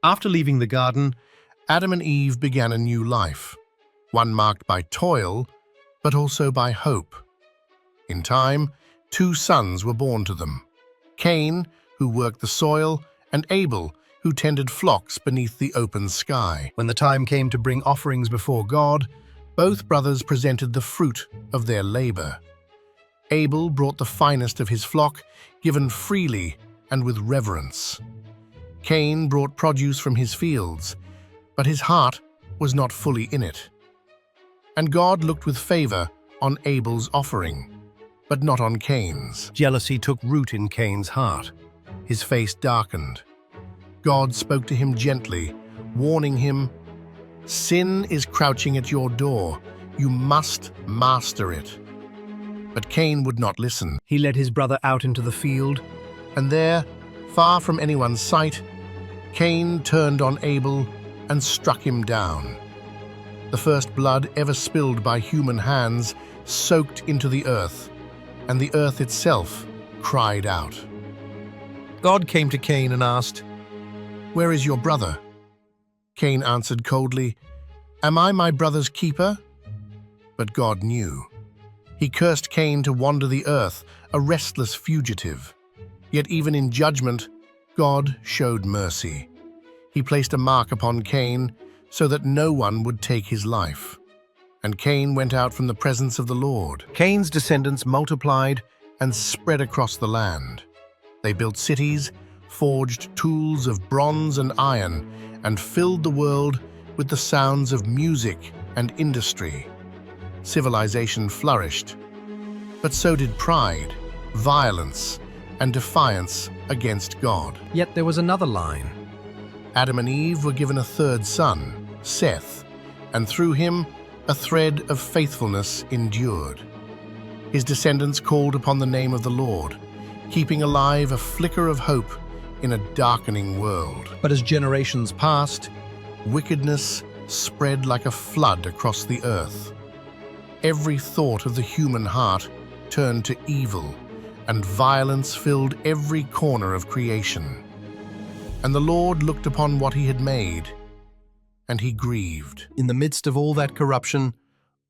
After leaving the garden, Adam and Eve began a new life, one marked by toil, but also by hope. In time, two sons were born to them: Cain, who worked the soil, and Abel, who tended flocks beneath the open sky. When the time came to bring offerings before God, both brothers presented the fruit of their labor. Abel brought the finest of his flock, given freely and with reverence. Cain brought produce from his fields, but his heart was not fully in it. And God looked with favor on Abel's offering, but not on Cain's. Jealousy took root in Cain's heart. His face darkened. God spoke to him gently, warning him, "Sin is crouching at your door. You must master it." But Cain would not listen. He led his brother out into the field, and there, far from anyone's sight, Cain turned on Abel and struck him down. The first blood ever spilled by human hands soaked into the earth, and the earth itself cried out. God came to Cain and asked, "Where is your brother?" Cain answered coldly, "Am I my brother's keeper?" But God knew. He cursed Cain to wander the earth, a restless fugitive. Yet even in judgment, God showed mercy. He placed a mark upon Cain so that no one would take his life. And Cain went out from the presence of the Lord. Cain's descendants multiplied and spread across the land. They built cities, forged tools of bronze and iron, and filled the world with the sounds of music and industry. Civilization flourished, but so did pride, violence, and defiance against God. Yet there was another line. Adam and Eve were given a third son, Seth, and through him a thread of faithfulness endured. His descendants called upon the name of the Lord, keeping alive a flicker of hope in a darkening world. But as generations passed, wickedness spread like a flood across the earth. Every thought of the human heart turned to evil, and violence filled every corner of creation. And the Lord looked upon what he had made, and he grieved. In the midst of all that corruption,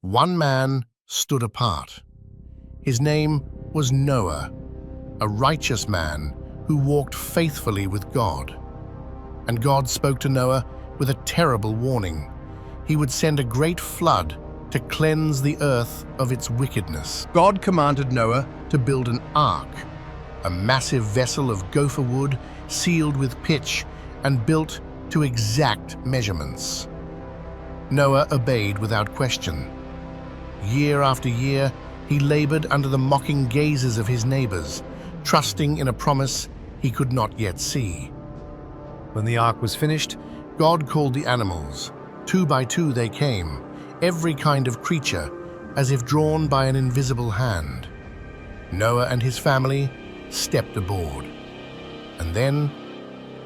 one man stood apart. His name was Noah, a righteous man who walked faithfully with God. And God spoke to Noah with a terrible warning. He would send a great flood to cleanse the earth of its wickedness. God commanded Noah to build an ark, a massive vessel of gopher wood sealed with pitch and built to exact measurements. Noah obeyed without question. Year after year, he labored under the mocking gazes of his neighbors, trusting in a promise he could not yet see. When the ark was finished, God called the animals. 2 by 2 they came, every kind of creature, as if drawn by an invisible hand. Noah and his family stepped aboard. And then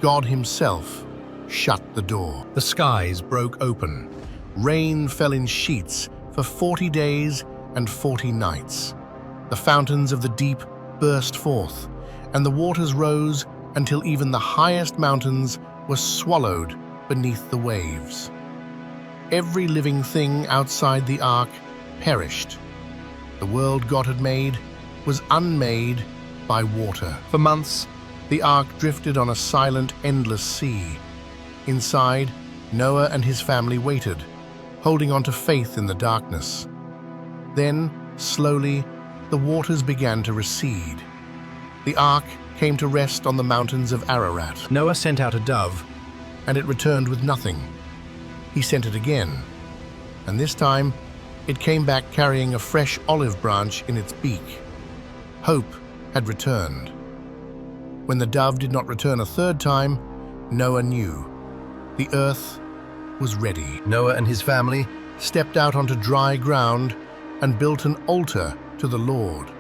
God himself shut the door. The skies broke open. Rain fell in sheets for 40 days and 40 nights. The fountains of the deep burst forth, and the waters rose until even the highest mountains were swallowed beneath the waves. Every living thing outside the ark perished. The world God had made was unmade by water. For months, the ark drifted on a silent, endless sea. Inside, Noah and his family waited, holding on to faith in the darkness. Then, slowly, the waters began to recede. The ark came to rest on the mountains of Ararat. Noah sent out a dove, and it returned with nothing. He sent it again, and this time it came back carrying a fresh olive branch in its beak. Hope had returned. When the dove did not return a third time, Noah knew. The earth was ready. Noah and his family stepped out onto dry ground and built an altar to the Lord.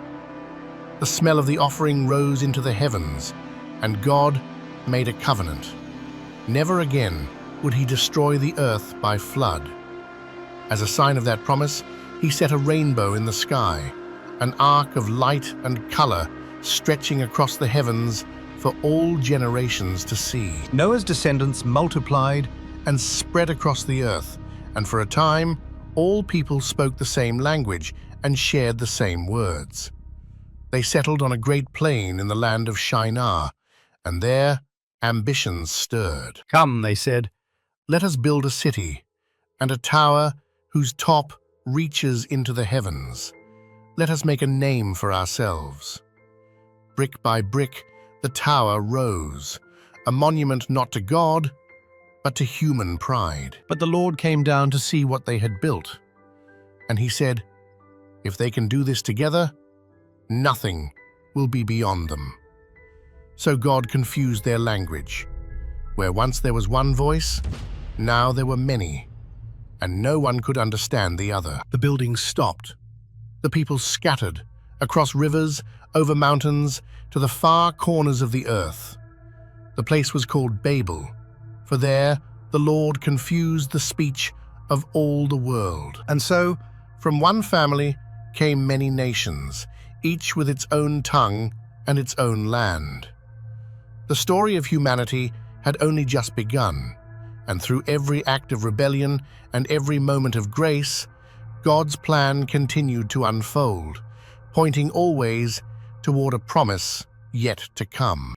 The smell of the offering rose into the heavens, and God made a covenant. Never again would he destroy the earth by flood. As a sign of that promise, he set a rainbow in the sky, an arc of light and color stretching across the heavens for all generations to see, Noah's descendants multiplied, and spread across the earth, and for a time all people spoke the same language and shared the same words. They settled on a great plain in the land of Shinar, and there ambitions stirred. "Come," they said, "Let us build a city, and a tower whose top reaches into the heavens. Let us make a name for ourselves." Brick by brick, the tower rose, a monument not to God, but to human pride. But the Lord came down to see what they had built, and he said, "If they can do this together, nothing will be beyond them." So God confused their language. Where once there was one voice, now there were many, and no one could understand the other. The buildings stopped. The people scattered across rivers, over mountains, to the far corners of the earth. The place was called Babel, for there the Lord confused the speech of all the world. And so, from one family came many nations, each with its own tongue and its own land. The story of humanity had only just begun, and through every act of rebellion and every moment of grace, God's plan continued to unfold, pointing always toward a promise yet to come.